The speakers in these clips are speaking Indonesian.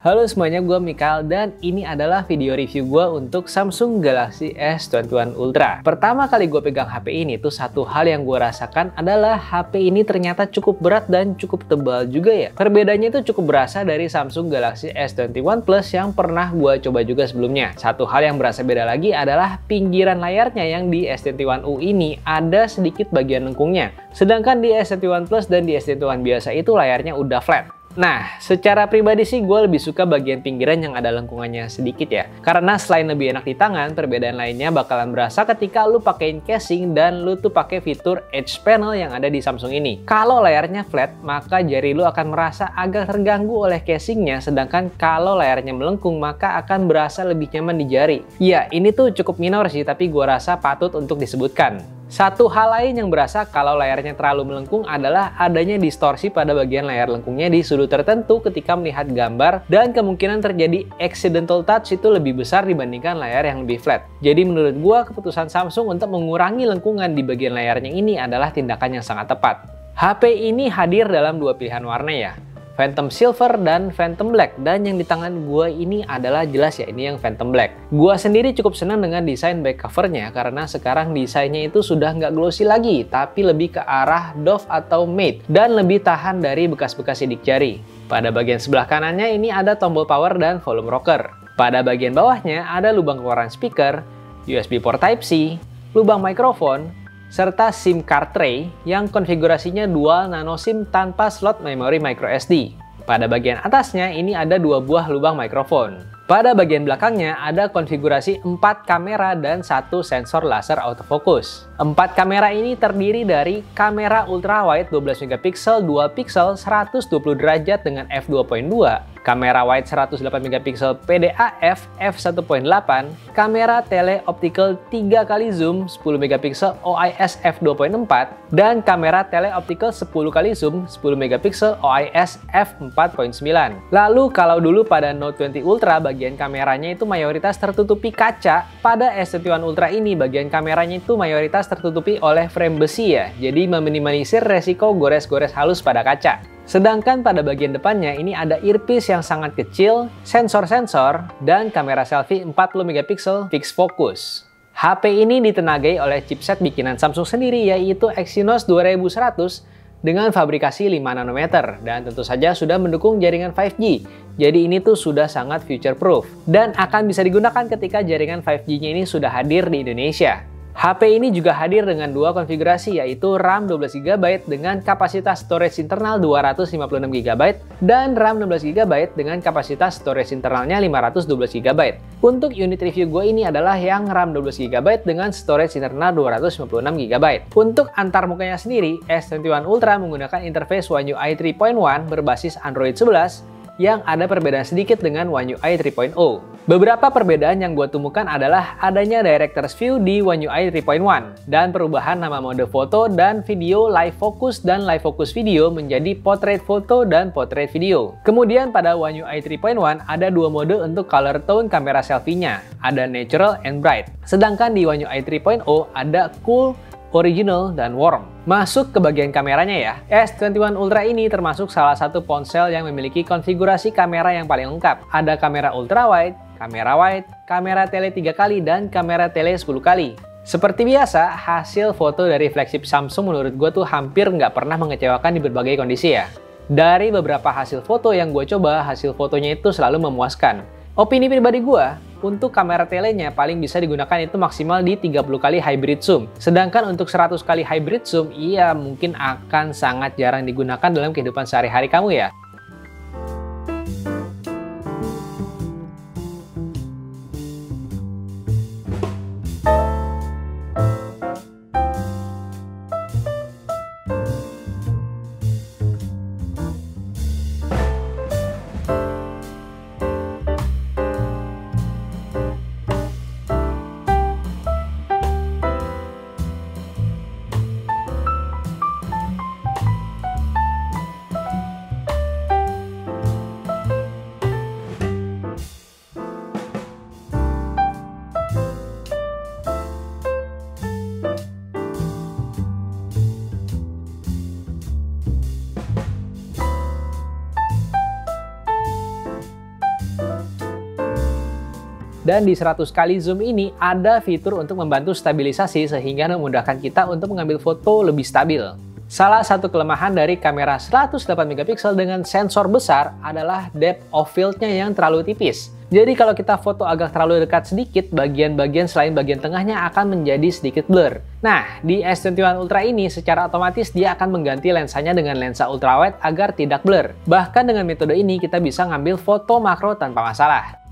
Halo semuanya, gue Mikael dan ini adalah video review gue untuk Samsung Galaxy S21 Ultra. Pertama kali gue pegang HP ini tuh satu hal yang gue rasakan adalah HP ini ternyata cukup berat dan cukup tebal juga ya. Perbedaannya itu cukup berasa dari Samsung Galaxy S21 Plus yang pernah gue coba juga sebelumnya. Satu hal yang berasa beda lagi adalah pinggiran layarnya yang di S21 ini ada sedikit bagian lengkungnya. Sedangkan di S21 Plus dan di S21 biasa itu layarnya udah flat. Nah, secara pribadi sih gue lebih suka bagian pinggiran yang ada lengkungannya sedikit ya. Karena selain lebih enak di tangan, perbedaan lainnya bakalan berasa ketika lu pakein casing dan lu tuh pakai fitur Edge Panel yang ada di Samsung ini. Kalau layarnya flat, maka jari lu akan merasa agak terganggu oleh casingnya, sedangkan kalau layarnya melengkung, maka akan berasa lebih nyaman di jari. Ya, ini tuh cukup minor sih, tapi gue rasa patut untuk disebutkan. Satu hal lain yang berasa kalau layarnya terlalu melengkung adalah adanya distorsi pada bagian layar lengkungnya di sudut tertentu ketika melihat gambar, dan kemungkinan terjadi accidental touch itu lebih besar dibandingkan layar yang lebih flat. Jadi menurut gua keputusan Samsung untuk mengurangi lengkungan di bagian layarnya ini adalah tindakan yang sangat tepat. HP ini hadir dalam dua pilihan warna ya, Phantom Silver dan Phantom Black, dan yang di tangan gue ini adalah jelas ya ini yang Phantom Black. Gue sendiri cukup senang dengan desain back covernya karena sekarang desainnya itu sudah nggak glossy lagi, tapi lebih ke arah doff atau matte dan lebih tahan dari bekas-bekas sidik jari. Pada bagian sebelah kanannya ini ada tombol power dan volume rocker. Pada bagian bawahnya ada lubang keluaran speaker, USB port Type-C, lubang mikrofon, serta SIM card tray yang konfigurasinya dual nano SIM tanpa slot memori microSD. Pada bagian atasnya ini ada dua buah lubang mikrofon. Pada bagian belakangnya ada konfigurasi 4 kamera dan 1 sensor laser autofocus. 4 kamera ini terdiri dari kamera ultrawide 12 megapiksel dual pixel 120 derajat dengan f2.2, kamera wide 108 megapiksel PDAF f1.8, kamera teleoptical 3 kali zoom 10 megapiksel OIS f2.4, dan kamera teleoptical 10 kali zoom 10 megapiksel OIS f4.9. Lalu kalau dulu pada Note 20 Ultra bagian kameranya itu mayoritas tertutupi kaca, pada S21 Ultra ini bagian kameranya itu mayoritas tertutupi oleh frame besi ya, jadi meminimalisir resiko gores-gores halus pada kaca. Sedangkan pada bagian depannya ini ada earpiece yang sangat kecil, sensor-sensor, dan kamera selfie 40 megapiksel fixed focus. HP ini ditenagai oleh chipset bikinan Samsung sendiri yaitu Exynos 2100 dengan fabrikasi 5 nanometer dan tentu saja sudah mendukung jaringan 5G. Jadi ini tuh sudah sangat future proof dan akan bisa digunakan ketika jaringan 5G-nya ini sudah hadir di Indonesia. HP ini juga hadir dengan dua konfigurasi yaitu RAM 12GB dengan kapasitas storage internal 256GB dan RAM 16GB dengan kapasitas storage internalnya 512GB. Untuk unit review gue ini adalah yang RAM 12GB dengan storage internal 256GB. Untuk antarmukanya sendiri, S21 Ultra menggunakan interface One UI 3.1 berbasis Android 11 yang ada perbedaan sedikit dengan One UI 3.0. Beberapa perbedaan yang gue temukan adalah adanya Director's View di One UI 3.1 dan perubahan nama mode foto dan video live focus dan live focus video menjadi portrait foto dan portrait video. Kemudian pada One UI 3.1 ada dua mode untuk color tone kamera selfie-nya, ada natural and bright. Sedangkan di One UI 3.0 ada cool, original, dan warm. Masuk ke bagian kameranya ya, S21 Ultra ini termasuk salah satu ponsel yang memiliki konfigurasi kamera yang paling lengkap. Ada kamera ultrawide, kamera wide, kamera tele 3 kali, dan kamera tele 10 kali. Seperti biasa, hasil foto dari flagship Samsung menurut gue tuh hampir nggak pernah mengecewakan di berbagai kondisi ya. Dari beberapa hasil foto yang gue coba, hasil fotonya itu selalu memuaskan. Opini pribadi gue, untuk kamera telenya paling bisa digunakan itu maksimal di 30 kali hybrid zoom. Sedangkan untuk 100 kali hybrid zoom, iya mungkin akan sangat jarang digunakan dalam kehidupan sehari-hari kamu ya. Dan di 100 kali zoom ini ada fitur untuk membantu stabilisasi sehingga memudahkan kita untuk mengambil foto lebih stabil. Salah satu kelemahan dari kamera 108 megapiksel dengan sensor besar adalah depth of field-nya yang terlalu tipis. Jadi kalau kita foto agak terlalu dekat sedikit, bagian-bagian selain bagian tengahnya akan menjadi sedikit blur. Nah, di S21 Ultra ini secara otomatis dia akan mengganti lensanya dengan lensa ultrawide agar tidak blur. Bahkan dengan metode ini kita bisa ngambil foto makro tanpa masalah.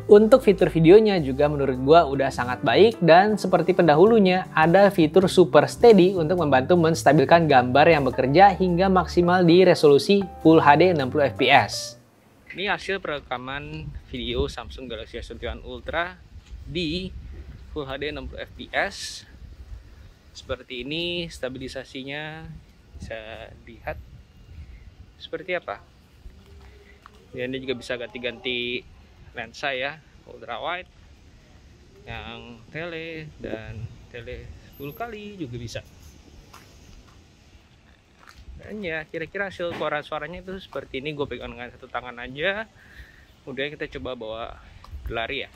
Untuk fitur videonya juga menurut gua udah sangat baik, dan seperti pendahulunya ada fitur Super Steady untuk membantu menstabilkan gambar yang bekerja hingga maksimal di resolusi Full HD 60 fps. Ini hasil perekaman video Samsung Galaxy S21 Ultra di Full HD 60 fps. Seperti ini stabilisasinya, bisa dilihat seperti apa. Dan dia juga bisa ganti-ganti lensa ya, ultra wide, yang tele dan tele 10 kali juga bisa. Dan ya kira-kira hasil suaranya itu seperti ini. Gue pegang dengan satu tangan aja. Kemudian kita coba bawa gelari ya.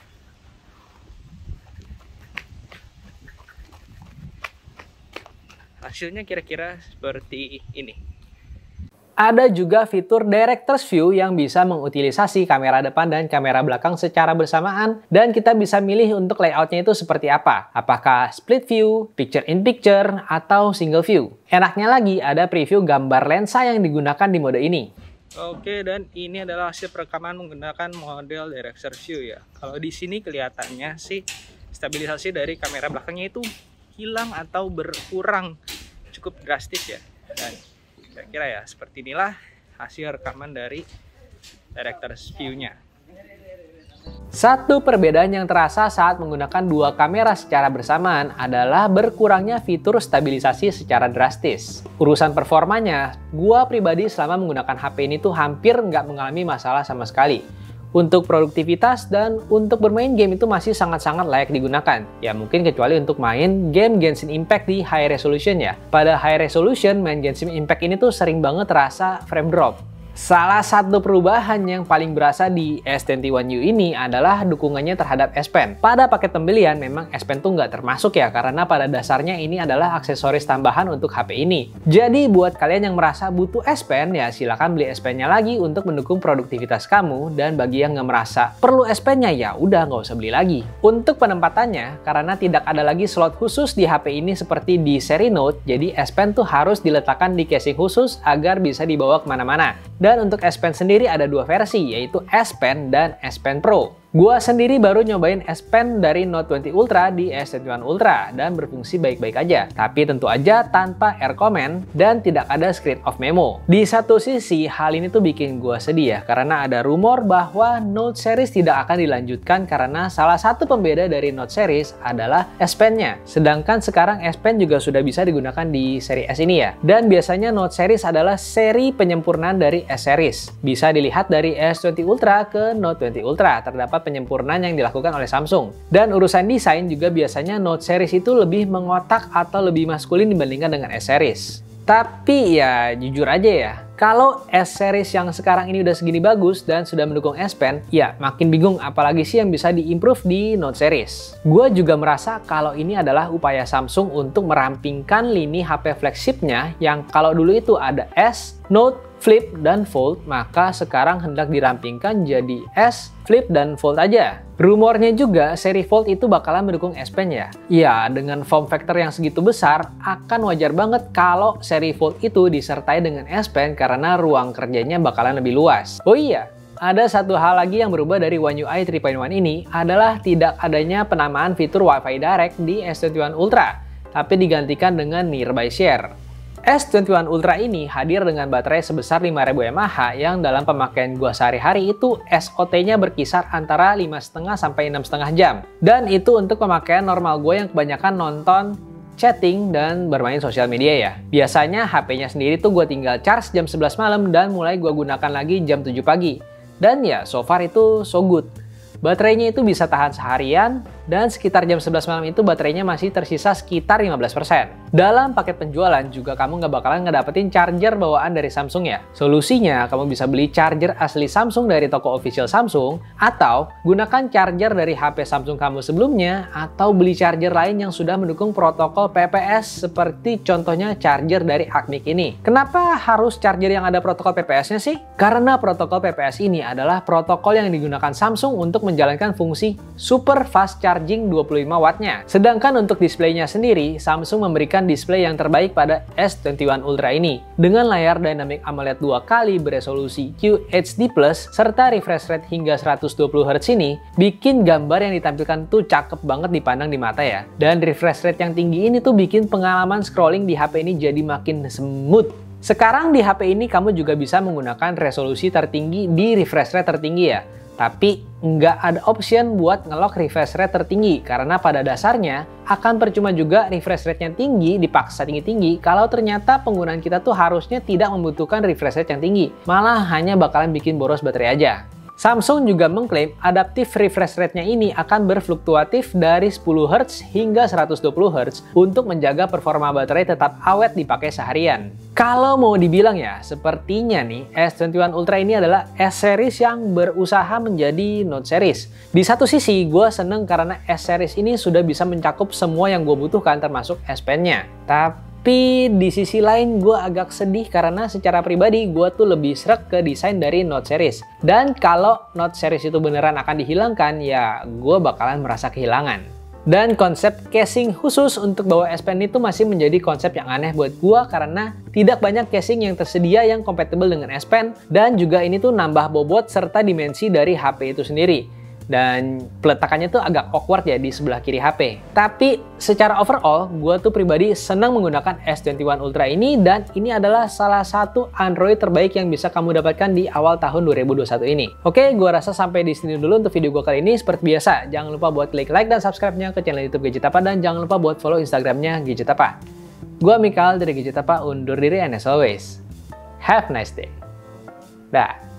Hasilnya kira-kira seperti ini. Ada juga fitur Director's View yang bisa mengutilisasi kamera depan dan kamera belakang secara bersamaan, dan kita bisa milih untuk layoutnya itu seperti apa. Apakah split view, picture in picture, atau single view. Enaknya lagi ada preview gambar lensa yang digunakan di mode ini. Oke, dan ini adalah hasil perekaman menggunakan model Director's View ya. Kalau di sini kelihatannya sih stabilisasi dari kamera belakangnya itu hilang atau berkurang cukup drastis ya. Dan kira-kira ya seperti inilah hasil rekaman dari Director's View-nya. Satu perbedaan yang terasa saat menggunakan dua kamera secara bersamaan adalah berkurangnya fitur stabilisasi secara drastis. Urusan performanya, gua pribadi selama menggunakan HP ini tuh hampir nggak mengalami masalah sama sekali. Untuk produktivitas dan untuk bermain game itu masih sangat-sangat layak digunakan. Ya mungkin kecuali untuk main game Genshin Impact di high resolution ya. Pada high resolution main Genshin Impact ini tuh sering banget terasa frame drop. Salah satu perubahan yang paling berasa di S21U ini adalah dukungannya terhadap S Pen. Pada paket pembelian memang S Pen tuh nggak termasuk ya, karena pada dasarnya ini adalah aksesoris tambahan untuk HP ini. Jadi buat kalian yang merasa butuh S Pen ya silakan beli S Pen-nya lagi untuk mendukung produktivitas kamu, dan bagi yang nggak merasa perlu S Pen-nya ya udah nggak usah beli lagi. Untuk penempatannya, karena tidak ada lagi slot khusus di HP ini seperti di seri Note, jadi S Pen tuh harus diletakkan di casing khusus agar bisa dibawa kemana-mana. Dan untuk S Pen sendiri ada dua versi, yaitu S Pen dan S Pen Pro. Gua sendiri baru nyobain S Pen dari Note 20 Ultra di S21 Ultra dan berfungsi baik-baik aja. Tapi tentu aja tanpa air comment dan tidak ada screen of memo. Di satu sisi hal ini tuh bikin gua sedih ya, karena ada rumor bahwa Note series tidak akan dilanjutkan karena salah satu pembeda dari Note series adalah S Pen-nya. Sedangkan sekarang S Pen juga sudah bisa digunakan di seri S ini ya. Dan biasanya Note series adalah seri penyempurnaan dari S series. Bisa dilihat dari S20 Ultra ke Note 20 Ultra terdapat penyempurnaan yang dilakukan oleh Samsung. Dan urusan desain juga biasanya Note series itu lebih mengotak atau lebih maskulin dibandingkan dengan S series. Tapi ya jujur aja ya, kalau S series yang sekarang ini udah segini bagus dan sudah mendukung S Pen, ya makin bingung apalagi sih yang bisa diimprove di Note series. Gue juga merasa kalau ini adalah upaya Samsung untuk merampingkan lini HP flagshipnya yang kalau dulu itu ada S, Note, Flip, dan Fold, maka sekarang hendak dirampingkan jadi S, Flip, dan Fold aja. Rumornya juga seri Fold itu bakalan mendukung S Pen ya. Ya, dengan form factor yang segitu besar, akan wajar banget kalau seri Fold itu disertai dengan S Pen karena ruang kerjanya bakalan lebih luas. Oh iya, ada satu hal lagi yang berubah dari One UI 3.1 ini adalah tidak adanya penamaan fitur Wi-Fi Direct di S21 Ultra, tapi digantikan dengan Nearby Share. S21 Ultra ini hadir dengan baterai sebesar 5000 mAh yang dalam pemakaian gua sehari-hari itu SOT-nya berkisar antara 5,5 sampai 6,5 jam. Dan itu untuk pemakaian normal gue yang kebanyakan nonton, chatting, dan bermain sosial media ya. Biasanya HP-nya sendiri tuh gue tinggal charge jam 11 malam dan mulai gue gunakan lagi jam 7 pagi. Dan ya so far itu so good. Baterainya itu bisa tahan seharian, dan sekitar jam 11 malam itu baterainya masih tersisa sekitar 15%. Dalam paket penjualan juga kamu nggak bakalan ngedapetin charger bawaan dari Samsung ya. Solusinya, kamu bisa beli charger asli Samsung dari toko official Samsung, atau gunakan charger dari HP Samsung kamu sebelumnya, atau beli charger lain yang sudah mendukung protokol PPS seperti contohnya charger dari Acmic ini. Kenapa harus charger yang ada protokol PPS-nya sih? Karena protokol PPS ini adalah protokol yang digunakan Samsung untuk menjalankan fungsi super fast charging 25 wattnya. Sedangkan untuk displaynya sendiri, Samsung memberikan display yang terbaik pada S21 Ultra ini dengan layar Dynamic AMOLED 2x beresolusi QHD+, serta refresh rate hingga 120Hz ini bikin gambar yang ditampilkan tuh cakep banget dipandang di mata ya. Dan refresh rate yang tinggi ini tuh bikin pengalaman scrolling di HP ini jadi makin smooth. Sekarang di HP ini kamu juga bisa menggunakan resolusi tertinggi di refresh rate tertinggi ya. Tapi nggak ada option buat ngelock refresh rate tertinggi karena pada dasarnya akan percuma juga refresh rate-nya tinggi dipaksa tinggi-tinggi kalau ternyata penggunaan kita tuh harusnya tidak membutuhkan refresh rate yang tinggi, malah hanya bakalan bikin boros baterai aja. Samsung juga mengklaim adaptive refresh rate-nya ini akan berfluktuatif dari 10Hz hingga 120Hz untuk menjaga performa baterai tetap awet dipakai seharian. Kalau mau dibilang ya, sepertinya nih S21 Ultra ini adalah S-Series yang berusaha menjadi Note Series. Di satu sisi, gue seneng karena S-Series ini sudah bisa mencakup semua yang gue butuhkan termasuk S Pen-nya. Tapi di sisi lain gue agak sedih karena secara pribadi gue tuh lebih sreg ke desain dari Note Series. Dan kalau Note Series itu beneran akan dihilangkan, ya gue bakalan merasa kehilangan. Dan konsep casing khusus untuk bawa S Pen itu masih menjadi konsep yang aneh buat gue karena tidak banyak casing yang tersedia yang kompatibel dengan S Pen, dan juga ini tuh nambah bobot serta dimensi dari HP itu sendiri. Dan peletakannya tuh agak awkward ya di sebelah kiri HP. Tapi secara overall, gue tuh pribadi senang menggunakan S21 Ultra ini, dan ini adalah salah satu Android terbaik yang bisa kamu dapatkan di awal tahun 2021 ini. Oke, gue rasa sampai di sini dulu untuk video gue kali ini. Seperti biasa, jangan lupa buat klik like dan subscribe-nya ke channel YouTube Gadgetapa, dan jangan lupa buat follow Instagram-nya Gadgetapa. Gue Mikal dari Gadgetapa undur diri, and as always, have a nice day. Dah.